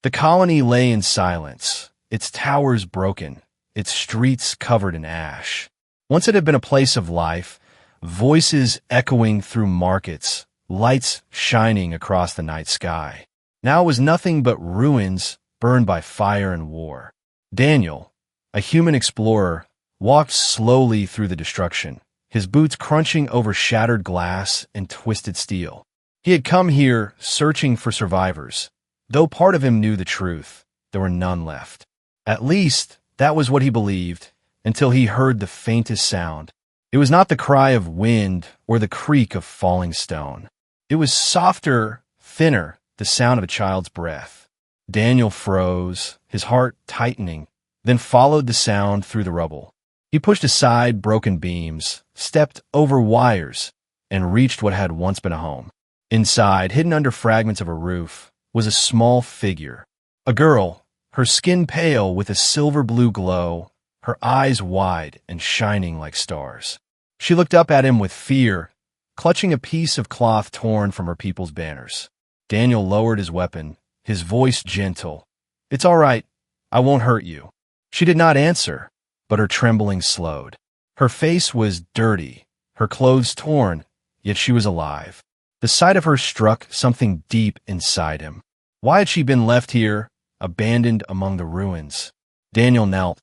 The colony lay in silence, its towers broken, its streets covered in ash. Once it had been a place of life, voices echoing through markets, lights shining across the night sky. Now it was nothing but ruins burned by fire and war. Daniel, a human explorer, walked slowly through the destruction, his boots crunching over shattered glass and twisted steel. He had come here searching for survivors. Though part of him knew the truth, there were none left. At least, that was what he believed, until he heard the faintest sound. It was not the cry of wind or the creak of falling stone. It was softer, thinner, the sound of a child's breath. Daniel froze, his heart tightening, then followed the sound through the rubble. He pushed aside broken beams, stepped over wires, and reached what had once been a home. Inside, hidden under fragments of a roof, was a small figure. A girl, her skin pale with a silver-blue glow, her eyes wide and shining like stars. She looked up at him with fear, clutching a piece of cloth torn from her people's banners. Daniel lowered his weapon, his voice gentle. "It's all right. I won't hurt you." She did not answer, but her trembling slowed. Her face was dirty, her clothes torn, yet she was alive. The sight of her struck something deep inside him. Why had she been left here, abandoned among the ruins? Daniel knelt,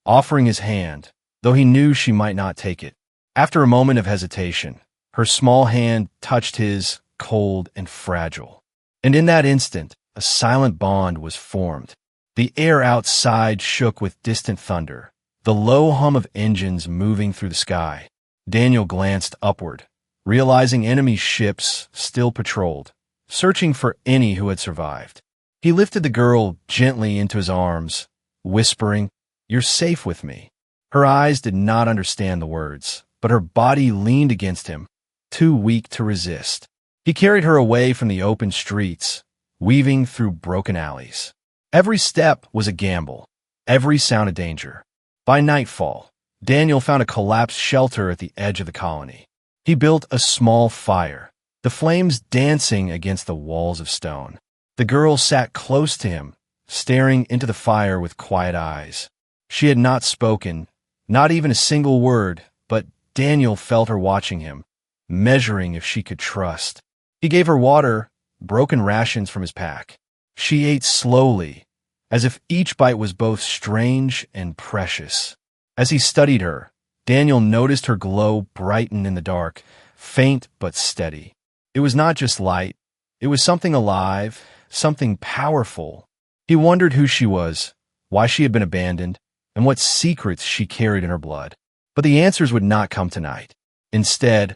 offering his hand, though he knew she might not take it. After a moment of hesitation, her small hand touched his, cold and fragile. And in that instant, a silent bond was formed. The air outside shook with distant thunder, the low hum of engines moving through the sky. Daniel glanced upward, realizing enemy ships still patrolled, searching for any who had survived. He lifted the girl gently into his arms, whispering, "You're safe with me." Her eyes did not understand the words, but her body leaned against him, too weak to resist. He carried her away from the open streets, weaving through broken alleys. Every step was a gamble, every sound a danger. By nightfall, Daniel found a collapsed shelter at the edge of the colony. He built a small fire, the flames dancing against the walls of stone. The girl sat close to him, staring into the fire with quiet eyes. She had not spoken, not even a single word, but Daniel felt her watching him, measuring if she could trust. He gave her water, broken rations from his pack. She ate slowly, as if each bite was both strange and precious. As he studied her, Daniel noticed her glow brighten in the dark, faint but steady. It was not just light. It was something alive, something powerful. He wondered who she was, why she had been abandoned, and what secrets she carried in her blood. But the answers would not come tonight. Instead,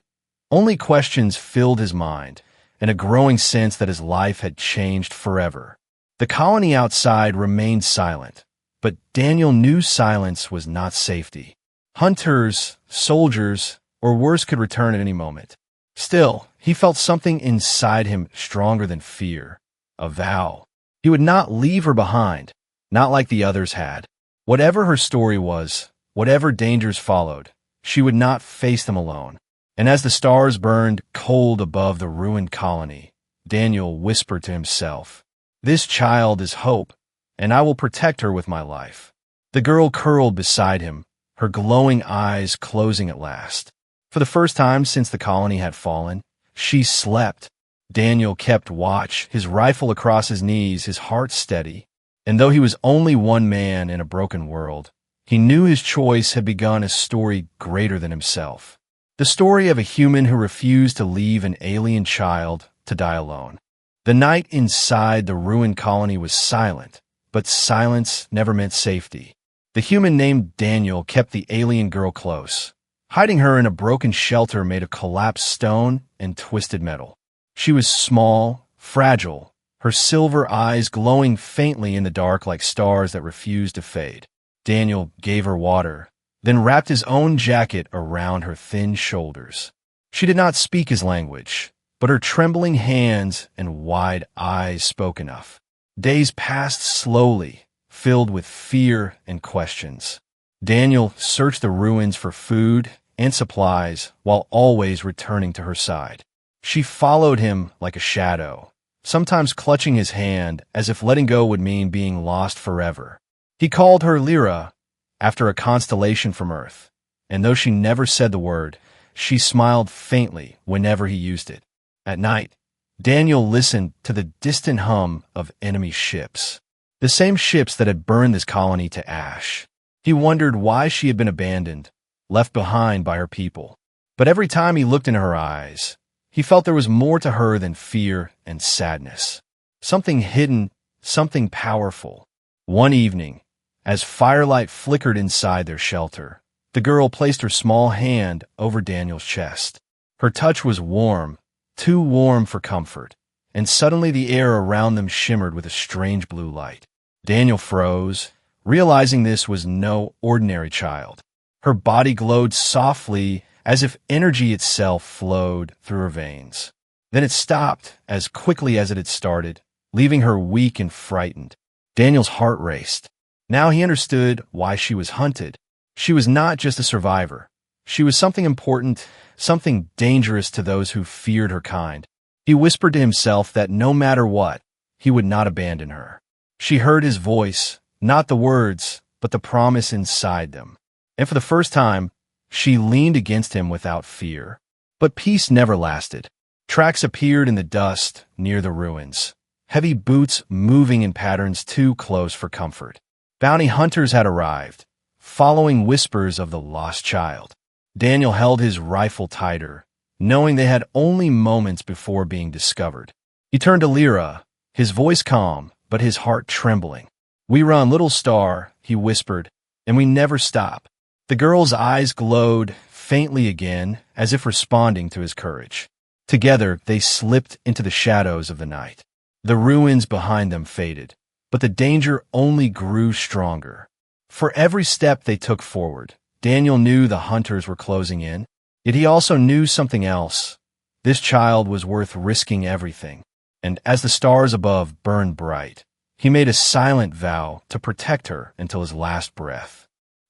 only questions filled his mind, and a growing sense that his life had changed forever. The colony outside remained silent, but Daniel knew silence was not safety. Hunters, soldiers, or worse could return at any moment. Still, he felt something inside him stronger than fear, a vow. He would not leave her behind, not like the others had. Whatever her story was, whatever dangers followed, she would not face them alone. And as the stars burned cold above the ruined colony, Daniel whispered to himself, "This child is hope, and I will protect her with my life." The girl curled beside him, her glowing eyes closing at last. For the first time since the colony had fallen, she slept. Daniel kept watch, his rifle across his knees, his heart steady. And though he was only one man in a broken world, he knew his choice had begun a story greater than himself. The story of a human who refused to leave an alien child to die alone. The night inside the ruined colony was silent, but silence never meant safety. The human named Daniel kept the alien girl close, hiding her in a broken shelter made of collapsed stone and twisted metal. She was small, fragile, her silver eyes glowing faintly in the dark like stars that refused to fade. Daniel gave her water, then wrapped his own jacket around her thin shoulders. She did not speak his language, but her trembling hands and wide eyes spoke enough. Days passed slowly, filled with fear and questions. Daniel searched the ruins for food and supplies while always returning to her side. She followed him like a shadow, sometimes clutching his hand as if letting go would mean being lost forever. He called her Lyra, after a constellation from Earth, and though she never said the word, she smiled faintly whenever he used it. At night, Daniel listened to the distant hum of enemy ships, the same ships that had burned this colony to ash. He wondered why she had been abandoned, left behind by her people. But every time he looked in her eyes, he felt there was more to her than fear and sadness. Something hidden, something powerful. One evening, as firelight flickered inside their shelter, the girl placed her small hand over Daniel's chest. Her touch was warm, too warm for comfort, and suddenly the air around them shimmered with a strange blue light. Daniel froze, realizing this was no ordinary child. Her body glowed softly as if energy itself flowed through her veins. Then it stopped as quickly as it had started, leaving her weak and frightened. Daniel's heart raced. Now he understood why she was hunted. She was not just a survivor. She was something important, something dangerous to those who feared her kind. He whispered to himself that no matter what, he would not abandon her. She heard his voice, not the words, but the promise inside them. And for the first time, she leaned against him without fear. But peace never lasted. Tracks appeared in the dust near the ruins, heavy boots moving in patterns too close for comfort. Bounty hunters had arrived, following whispers of the lost child. Daniel held his rifle tighter, knowing they had only moments before being discovered. He turned to Lyra, his voice calm, but his heart trembling. "We run, little star," he whispered, "and we never stop." The girl's eyes glowed faintly again, as if responding to his courage. Together, they slipped into the shadows of the night. The ruins behind them faded, but the danger only grew stronger. For every step they took forward, Daniel knew the hunters were closing in, yet he also knew something else. This child was worth risking everything, and as the stars above burned bright, he made a silent vow to protect her until his last breath.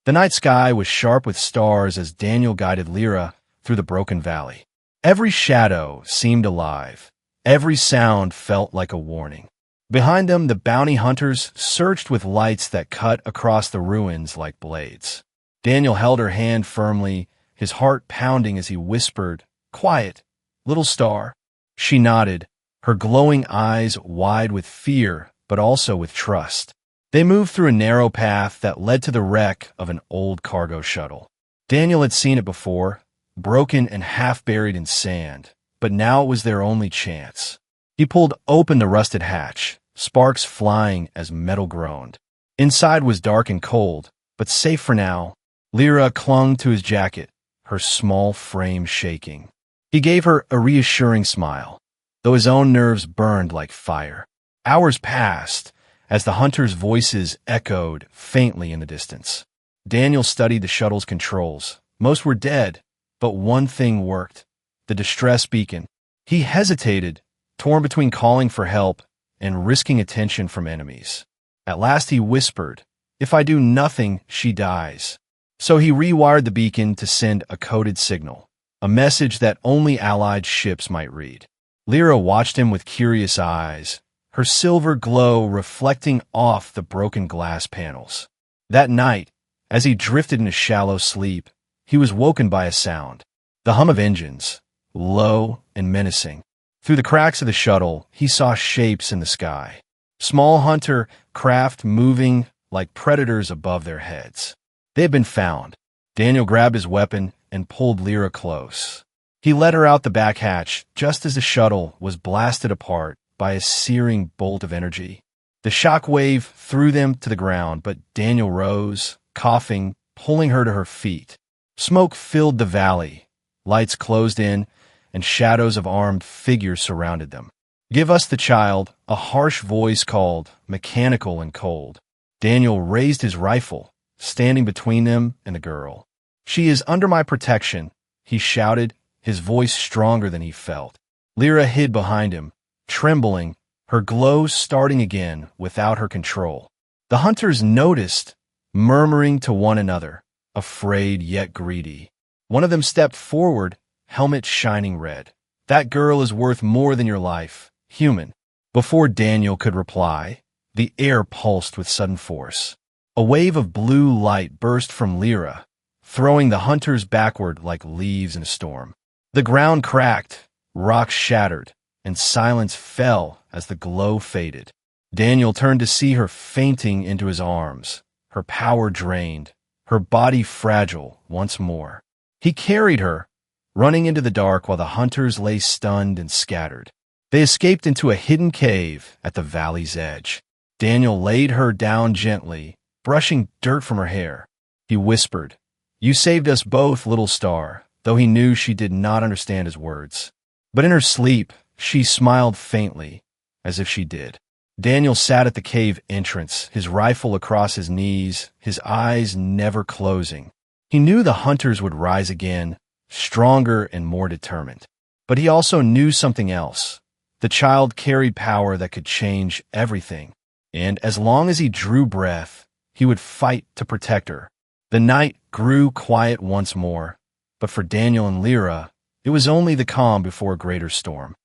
The night sky was sharp with stars as Daniel guided Lyra through the broken valley. Every shadow seemed alive. Every sound felt like a warning. Behind them, the bounty hunters searched with lights that cut across the ruins like blades. Daniel held her hand firmly, his heart pounding as he whispered, "Quiet, little star." She nodded, her glowing eyes wide with fear, but also with trust. They moved through a narrow path that led to the wreck of an old cargo shuttle. Daniel had seen it before, broken and half buried in sand, but now it was their only chance. He pulled open the rusted hatch, sparks flying as metal groaned. Inside was dark and cold, but safe for now. Lyra clung to his jacket, her small frame shaking. He gave her a reassuring smile, though his own nerves burned like fire. Hours passed as the hunters' voices echoed faintly in the distance. Daniel studied the shuttle's controls. Most were dead, but one thing worked, the distress beacon. He hesitated, torn between calling for help and risking attention from enemies. At last he whispered, "If I do nothing, she dies." So he rewired the beacon to send a coded signal, a message that only Allied ships might read. Lyra watched him with curious eyes, her silver glow reflecting off the broken glass panels. That night, as he drifted into shallow sleep, he was woken by a sound, the hum of engines, low and menacing. Through the cracks of the shuttle, he saw shapes in the sky, small hunter craft moving like predators above their heads. They had been found. Daniel grabbed his weapon and pulled Lyra close. He led her out the back hatch just as the shuttle was blasted apart by a searing bolt of energy. The shock wave threw them to the ground, but Daniel rose, coughing, pulling her to her feet. Smoke filled the valley, lights closed in, and shadows of armed figures surrounded them. "Give us the child," a harsh voice called, mechanical and cold. Daniel raised his rifle, standing between them and the girl. "She is under my protection," he shouted, his voice stronger than he felt. Lyra hid behind him, trembling, her glow starting again without her control. The hunters noticed, murmuring to one another, afraid yet greedy. One of them stepped forward, helmet shining red. "That girl is worth more than your life, human." Before Daniel could reply, the air pulsed with sudden force. A wave of blue light burst from Lyra, throwing the hunters backward like leaves in a storm. The ground cracked, rocks shattered, and silence fell as the glow faded. Daniel turned to see her fainting into his arms, her power drained, her body fragile once more. He carried her, running into the dark while the hunters lay stunned and scattered. They escaped into a hidden cave at the valley's edge. Daniel laid her down gently, brushing dirt from her hair. He whispered, "You saved us both, little star," though he knew she did not understand his words. But in her sleep, she smiled faintly, as if she did. Daniel sat at the cave entrance, his rifle across his knees, his eyes never closing. He knew the hunters would rise again, stronger and more determined. But he also knew something else. The child carried power that could change everything, and as long as he drew breath, he would fight to protect her. The night grew quiet once more, but for Daniel and Lyra, it was only the calm before a greater storm.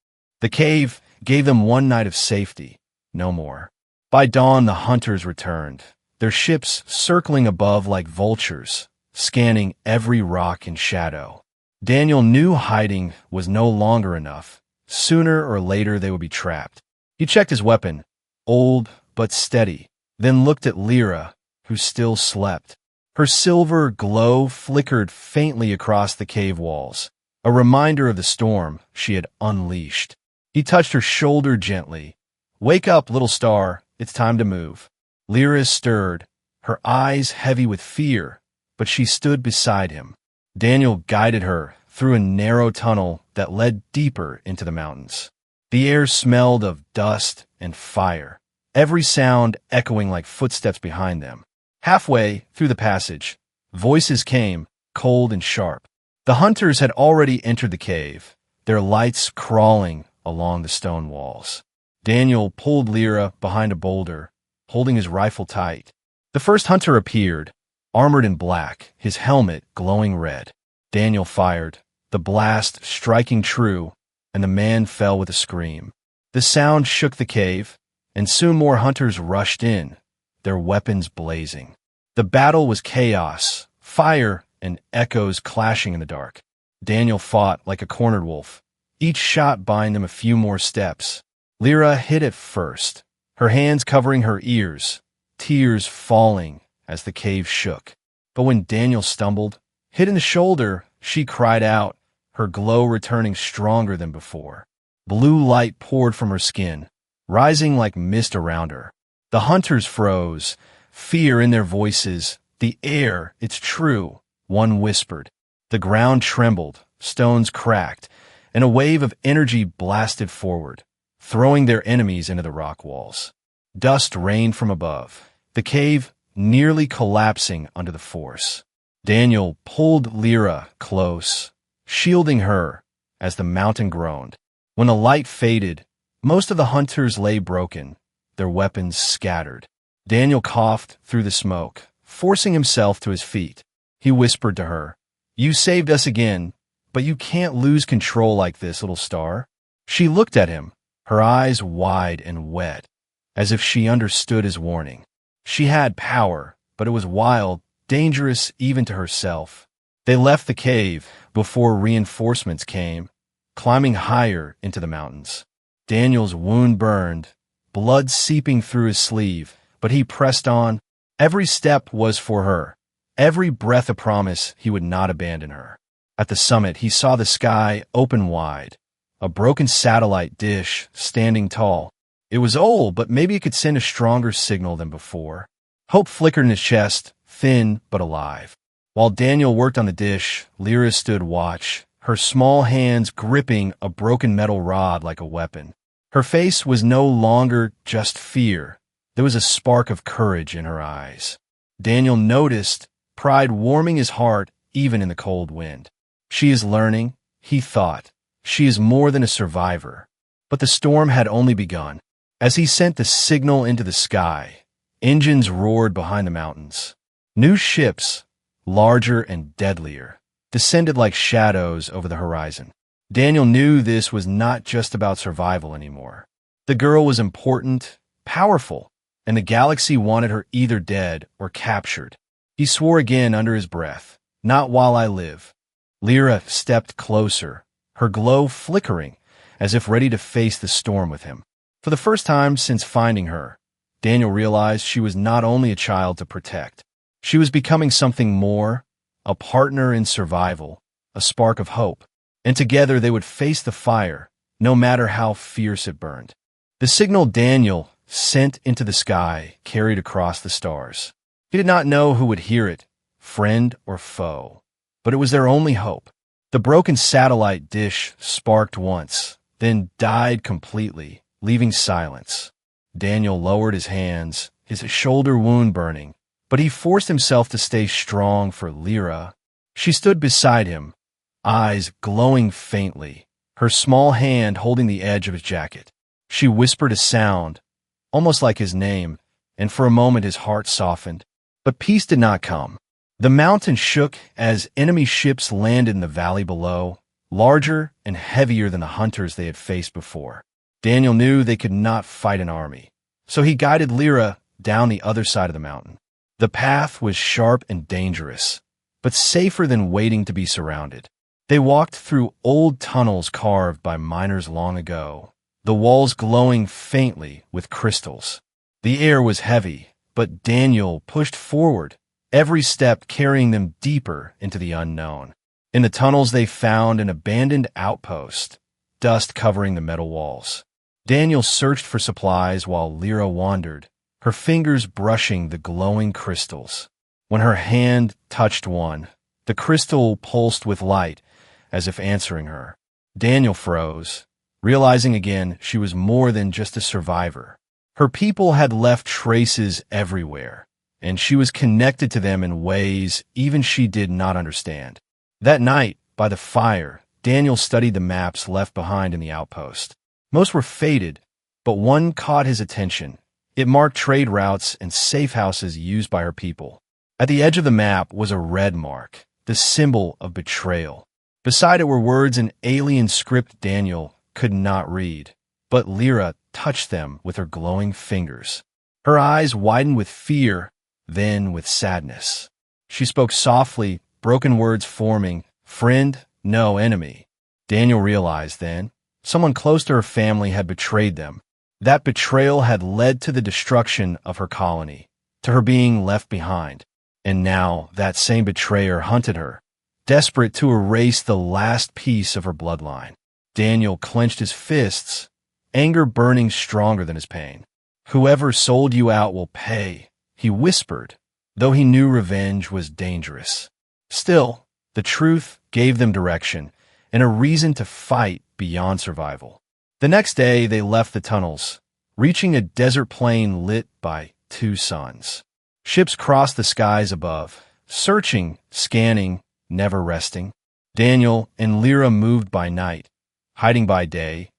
The cave gave them one night of safety, no more. By dawn, the hunters returned, their ships circling above like vultures, scanning every rock and shadow. Daniel knew hiding was no longer enough. Sooner or later they would be trapped. He checked his weapon, old but steady, then looked at Lyra, who still slept. Her silver glow flickered faintly across the cave walls, a reminder of the storm she had unleashed. He touched her shoulder gently. "Wake up, little star, it's time to move." Lyra stirred, her eyes heavy with fear, but she stood beside him. Daniel guided her through a narrow tunnel that led deeper into the mountains. The air smelled of dust and fire, every sound echoing like footsteps behind them. Halfway through the passage, voices came, cold and sharp. The hunters had already entered the cave, their lights crawling along the stone walls. Daniel pulled Lyra behind a boulder, holding his rifle tight. The first hunter appeared, armored in black, his helmet glowing red. Daniel fired, the blast striking true, and the man fell with a scream. The sound shook the cave, and soon more hunters rushed in, their weapons blazing. The battle was chaos, fire and echoes clashing in the dark. Daniel fought like a cornered wolf, each shot buying them a few more steps. Lyra hit it first, her hands covering her ears, tears falling as the cave shook. But when Daniel stumbled, hit in the shoulder, she cried out, her glow returning stronger than before. Blue light poured from her skin, rising like mist around her. The hunters froze, fear in their voices. "The air, it's true," one whispered. The ground trembled, stones cracked, and a wave of energy blasted forward, throwing their enemies into the rock walls. Dust rained from above, the cave nearly collapsing under the force. Daniel pulled Lyra close, shielding her as the mountain groaned. When the light faded, most of the hunters lay broken, their weapons scattered. Daniel coughed through the smoke, forcing himself to his feet. He whispered to her, "You saved us again, but you can't lose control like this, little star." She looked at him, her eyes wide and wet, as if she understood his warning. She had power, but it was wild, dangerous even to herself. They left the cave before reinforcements came, climbing higher into the mountains. Daniel's wound burned, blood seeping through his sleeve, but he pressed on. Every step was for her, every breath a promise he would not abandon her. At the summit, he saw the sky open wide, a broken satellite dish standing tall. It was old, but maybe it could send a stronger signal than before. Hope flickered in his chest, thin but alive. While Daniel worked on the dish, Lyra stood watch, her small hands gripping a broken metal rod like a weapon. Her face was no longer just fear. There was a spark of courage in her eyes. Daniel noticed, pride warming his heart even in the cold wind. She is learning, he thought. She is more than a survivor. But the storm had only begun. As he sent the signal into the sky, engines roared behind the mountains. New ships, larger and deadlier, descended like shadows over the horizon. Daniel knew this was not just about survival anymore. The girl was important, powerful, and the galaxy wanted her either dead or captured. He swore again under his breath, "Not while I live." Lyra stepped closer, her glow flickering, as if ready to face the storm with him. For the first time since finding her, Daniel realized she was not only a child to protect. She was becoming something more, a partner in survival, a spark of hope. And together they would face the fire, no matter how fierce it burned. The signal Daniel sent into the sky carried across the stars. He did not know who would hear it, friend or foe, but it was their only hope. The broken satellite dish sparked once, then died completely, leaving silence. Daniel lowered his hands, his shoulder wound burning, but he forced himself to stay strong for Lyra. She stood beside him, eyes glowing faintly, her small hand holding the edge of his jacket. She whispered a sound, almost like his name, and for a moment his heart softened. But peace did not come. The mountain shook as enemy ships landed in the valley below, larger and heavier than the hunters they had faced before. Daniel knew they could not fight an army, so he guided Lyra down the other side of the mountain. The path was sharp and dangerous, but safer than waiting to be surrounded. They walked through old tunnels carved by miners long ago, the walls glowing faintly with crystals. The air was heavy, but Daniel pushed forward, every step carrying them deeper into the unknown. In the tunnels they found an abandoned outpost, dust covering the metal walls. Daniel searched for supplies while Lyra wandered, her fingers brushing the glowing crystals. When her hand touched one, the crystal pulsed with light, as if answering her. Daniel froze, realizing again she was more than just a survivor. Her people had left traces everywhere, and she was connected to them in ways even she did not understand. That night, by the fire, Daniel studied the maps left behind in the outpost. Most were faded, but one caught his attention. It marked trade routes and safe houses used by her people. At the edge of the map was a red mark, the symbol of betrayal. Beside it were words in alien script Daniel could not read, but Lyra touched them with her glowing fingers. Her eyes widened with fear, then with sadness. She spoke softly, broken words forming, "Friend, no enemy." Daniel realized then, someone close to her family had betrayed them. That betrayal had led to the destruction of her colony, to her being left behind. And now that same betrayer hunted her, desperate to erase the last piece of her bloodline. Daniel clenched his fists, anger burning stronger than his pain. "Whoever sold you out will pay," he whispered, though he knew revenge was dangerous. Still, the truth gave them direction and a reason to fight beyond survival. The next day, they left the tunnels, reaching a desert plain lit by two suns. Ships crossed the skies above, searching, scanning, never resting. Daniel and Lyra moved by night, hiding by day,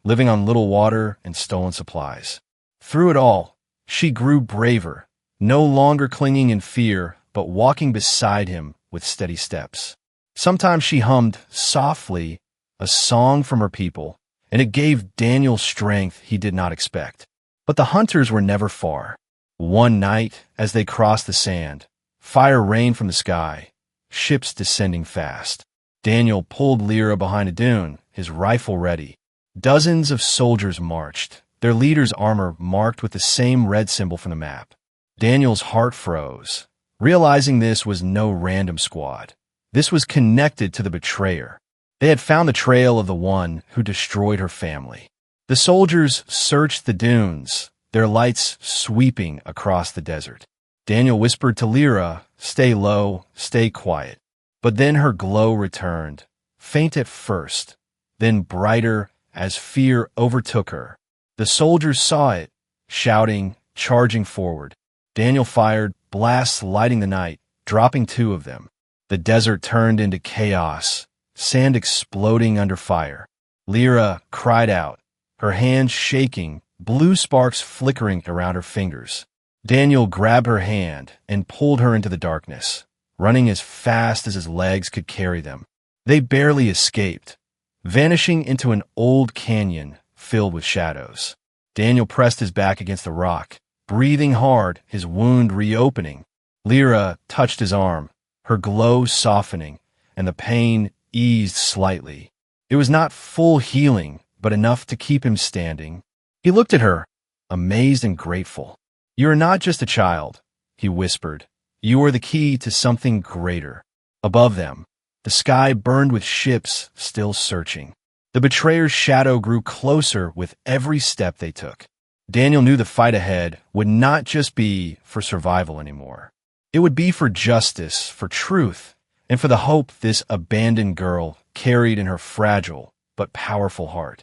living on little water and stolen supplies. Through it all, she grew braver, no longer clinging in fear, but walking beside him with steady steps. Sometimes she hummed softly a song from her people, and it gave Daniel strength he did not expect. But the hunters were never far. One night, as they crossed the sand, fire rained from the sky, ships descending fast. Daniel pulled Lyra behind a dune, his rifle ready. Dozens of soldiers marched, their leader's armor marked with the same red symbol from the map. Daniel's heart froze, realizing this was no random squad. This was connected to the betrayer. They had found the trail of the one who destroyed her family. The soldiers searched the dunes, their lights sweeping across the desert. Daniel whispered to Lyra, "Stay low, stay quiet." But then her glow returned, faint at first, then brighter as fear overtook her. The soldiers saw it, shouting, charging forward. Daniel fired, blasts lighting the night, dropping two of them. The desert turned into chaos, sand exploding under fire. Lyra cried out, her hands shaking, blue sparks flickering around her fingers. Daniel grabbed her hand and pulled her into the darkness, running as fast as his legs could carry them. They barely escaped, vanishing into an old canyon filled with shadows. Daniel pressed his back against the rock, breathing hard, his wound reopening. Lyra touched his arm, her glow softening, and the pain eased slightly. It was not full healing, but enough to keep him standing. He looked at her, amazed and grateful. "You are not just a child," he whispered. "You are the key to something greater." Above them, the sky burned with ships still searching. The betrayer's shadow grew closer with every step they took. Daniel knew the fight ahead would not just be for survival anymore. It would be for justice, for truth, and for the hope this abandoned girl carried in her fragile but powerful heart.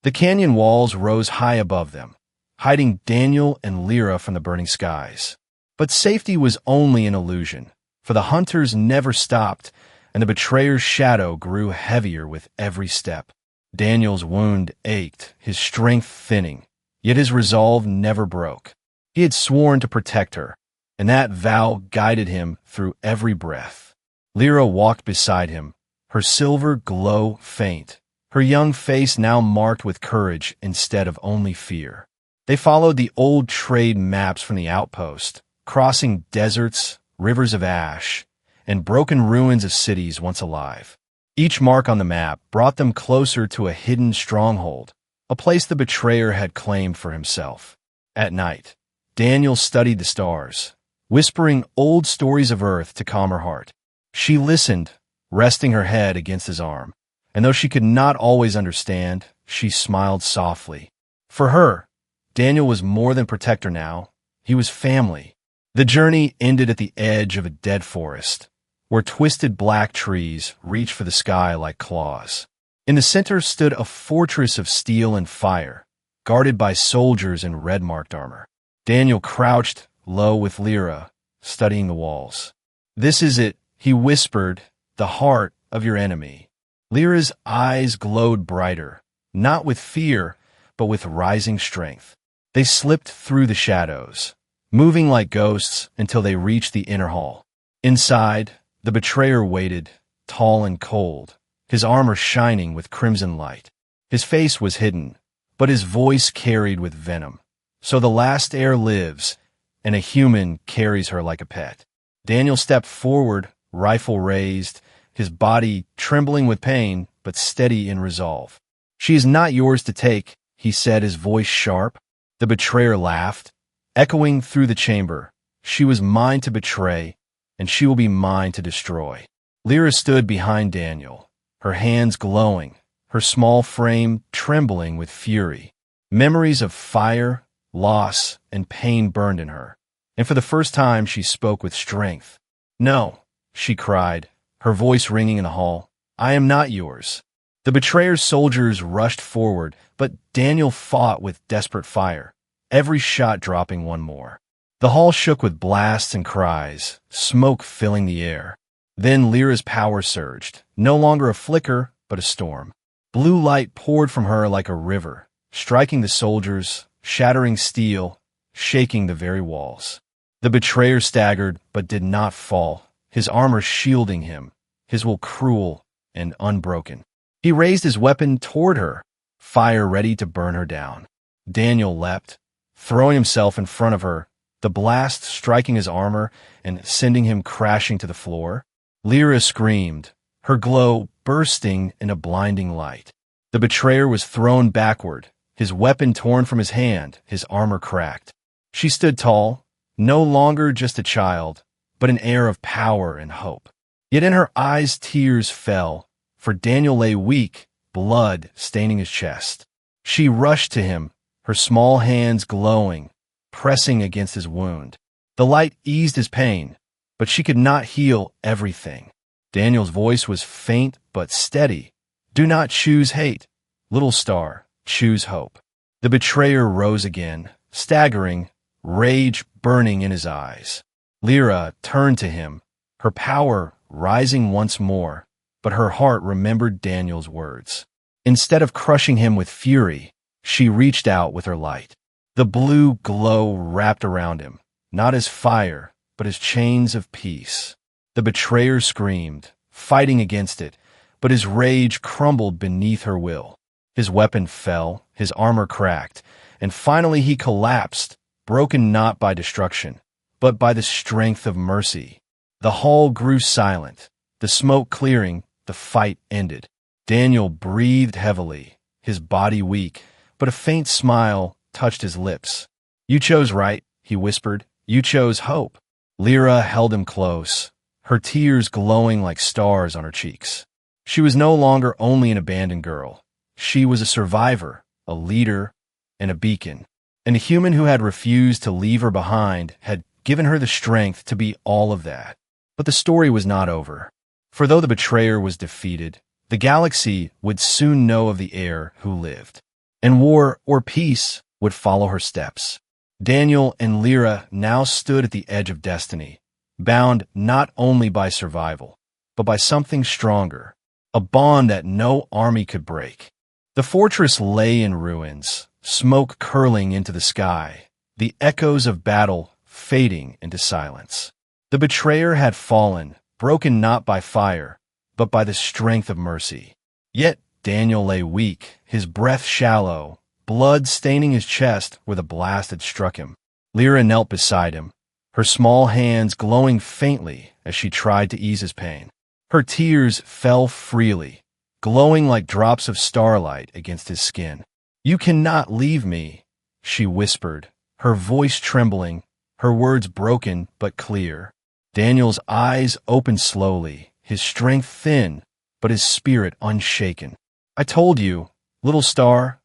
The canyon walls rose high above them, hiding Daniel and Lyra from the burning skies. But safety was only an illusion, for the hunters never stopped, and the betrayer's shadow grew heavier with every step. Daniel's wound ached, his strength thinning, yet his resolve never broke. He had sworn to protect her, and that vow guided him through every breath. Lyra walked beside him, her silver glow faint, her young face now marked with courage instead of only fear. They followed the old trade maps from the outpost, crossing deserts, rivers of ash, and broken ruins of cities once alive. Each mark on the map brought them closer to a hidden stronghold, a place the betrayer had claimed for himself. At night, Daniel studied the stars, whispering old stories of Earth to calm her heart. She listened, resting her head against his arm, and though she could not always understand, she smiled softly. For her, Daniel was more than protector now. He was family. The journey ended at the edge of a dead forest, where twisted black trees reached for the sky like claws. In the center stood a fortress of steel and fire, guarded by soldiers in red-marked armor. Daniel crouched low with Lyra, studying the walls. "This is it," he whispered, "the heart of your enemy." Lyra's eyes glowed brighter, not with fear, but with rising strength. They slipped through the shadows, moving like ghosts until they reached the inner hall. Inside, the betrayer waited, tall and cold, his armor shining with crimson light. His face was hidden, but his voice carried with venom. So the last heir lives, and a human carries her like a pet. Daniel stepped forward, rifle raised, his body trembling with pain, but steady in resolve. "She is not yours to take," he said, his voice sharp. The betrayer laughed, echoing through the chamber. "She was mine to betray, and she will be mine to destroy." Lyra stood behind Daniel, her hands glowing, her small frame trembling with fury. Memories of fire, loss, and pain burned in her, and for the first time she spoke with strength. "No," she cried, her voice ringing in the hall. "I am not yours." The betrayer's soldiers rushed forward, but Daniel fought with desperate fire, every shot dropping one more. The hall shook with blasts and cries, smoke filling the air. Then Lyra's power surged, no longer a flicker, but a storm. Blue light poured from her like a river, striking the soldiers, shattering steel, shaking the very walls. The betrayer staggered, but did not fall, his armor shielding him, his will cruel and unbroken. He raised his weapon toward her, fire ready to burn her down. Daniel leapt, throwing himself in front of her, the blast striking his armor and sending him crashing to the floor. Lyra screamed, her glow bursting in a blinding light. The betrayer was thrown backward, his weapon torn from his hand, his armor cracked. She stood tall, no longer just a child, but an heir of power and hope. Yet in her eyes tears fell, for Daniel lay weak, blood staining his chest. She rushed to him, her small hands glowing, pressing against his wound. The light eased his pain, but she could not heal everything. Daniel's voice was faint but steady. "Do not choose hate, little star, choose hope." The betrayer rose again, staggering, rage burning in his eyes. Lyra turned to him, her power rising once more, but her heart remembered Daniel's words. Instead of crushing him with fury, she reached out with her light. The blue glow wrapped around him, not as fire, but as chains of peace. The betrayer screamed, fighting against it, but his rage crumbled beneath her will. His weapon fell, his armor cracked, and finally he collapsed, broken not by destruction, but by the strength of mercy. The hall grew silent, the smoke clearing, the fight ended. Daniel breathed heavily, his body weak, but a faint smile touched his lips. "You chose right," he whispered. "You chose hope." Lyra held him close, her tears glowing like stars on her cheeks. She was no longer only an abandoned girl. She was a survivor, a leader, and a beacon. And a human who had refused to leave her behind had given her the strength to be all of that. But the story was not over. For though the betrayer was defeated, the galaxy would soon know of the heir who lived. And war or peace would follow her steps. Daniel and Lyra now stood at the edge of destiny, bound not only by survival, but by something stronger, a bond that no army could break. The fortress lay in ruins, smoke curling into the sky, the echoes of battle fading into silence. The betrayer had fallen, broken not by fire, but by the strength of mercy. Yet Daniel lay weak, his breath shallow, blood staining his chest where the blast had struck him. Lyra knelt beside him, her small hands glowing faintly as she tried to ease his pain. Her tears fell freely, glowing like drops of starlight against his skin. "You cannot leave me," she whispered, her voice trembling, her words broken but clear. Daniel's eyes opened slowly, his strength thin, but his spirit unshaken. "I told you, little star,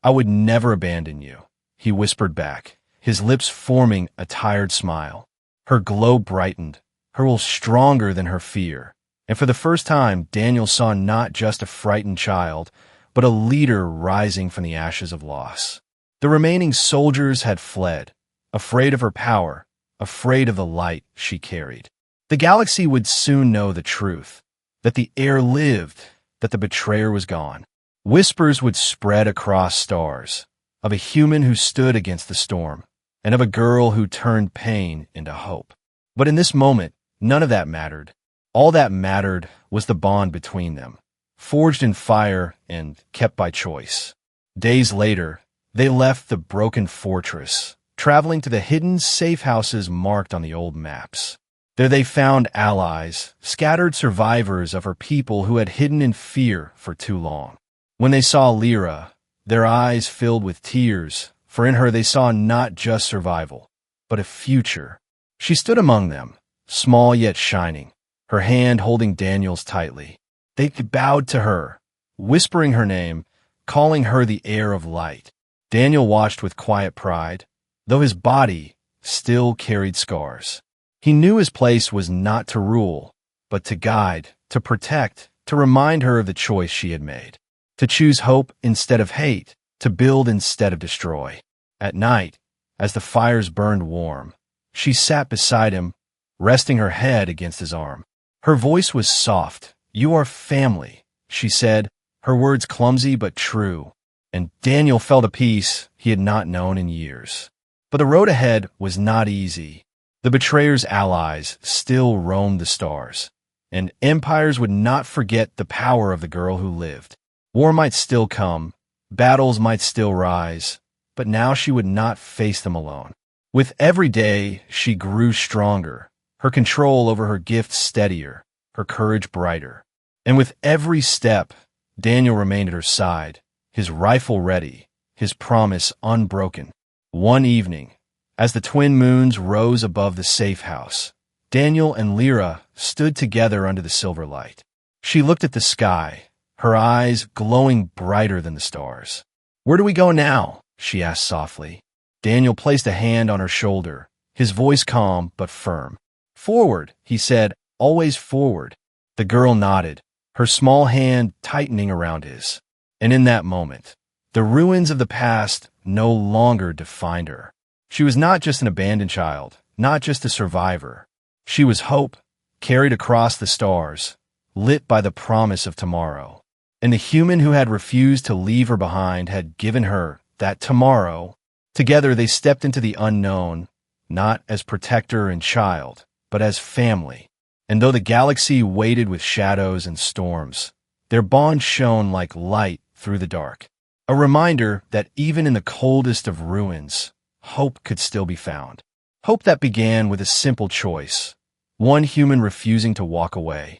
I would never abandon you," he whispered back, his lips forming a tired smile. Her glow brightened, her will stronger than her fear, and for the first time Daniel saw not just a frightened child, but a leader rising from the ashes of loss. The remaining soldiers had fled, afraid of her power, afraid of the light she carried. The galaxy would soon know the truth, that the heir lived, that the betrayer was gone. Whispers would spread across stars, of a human who stood against the storm, and of a girl who turned pain into hope. But in this moment, none of that mattered. All that mattered was the bond between them, forged in fire and kept by choice. Days later, they left the broken fortress, traveling to the hidden safe houses marked on the old maps. There they found allies, scattered survivors of her people who had hidden in fear for too long. When they saw Lyra, their eyes filled with tears, for in her they saw not just survival, but a future. She stood among them, small yet shining, her hand holding Daniel's tightly. They bowed to her, whispering her name, calling her the heir of light. Daniel watched with quiet pride, though his body still carried scars. He knew his place was not to rule, but to guide, to protect, to remind her of the choice she had made. To choose hope instead of hate, to build instead of destroy. At night, as the fires burned warm, she sat beside him, resting her head against his arm. Her voice was soft. "You are family," she said, her words clumsy but true, and Daniel felt a peace he had not known in years. But the road ahead was not easy. The betrayer's allies still roamed the stars, and empires would not forget the power of the girl who lived. War might still come, battles might still rise, but now she would not face them alone. With every day, she grew stronger, her control over her gifts steadier, her courage brighter. And with every step, Daniel remained at her side, his rifle ready, his promise unbroken. One evening, as the twin moons rose above the safe house, Daniel and Lyra stood together under the silver light. She looked at the sky, her eyes glowing brighter than the stars. "Where do we go now?" she asked softly. Daniel placed a hand on her shoulder, his voice calm but firm. "Forward," he said, "always forward." The girl nodded, her small hand tightening around his. And in that moment, the ruins of the past no longer defined her. She was not just an abandoned child, not just a survivor. She was hope, carried across the stars, lit by the promise of tomorrow. And the human who had refused to leave her behind had given her that tomorrow. Together they stepped into the unknown, not as protector and child, but as family. And though the galaxy waited with shadows and storms, their bond shone like light through the dark. A reminder that even in the coldest of ruins, hope could still be found. Hope that began with a simple choice, one human refusing to walk away.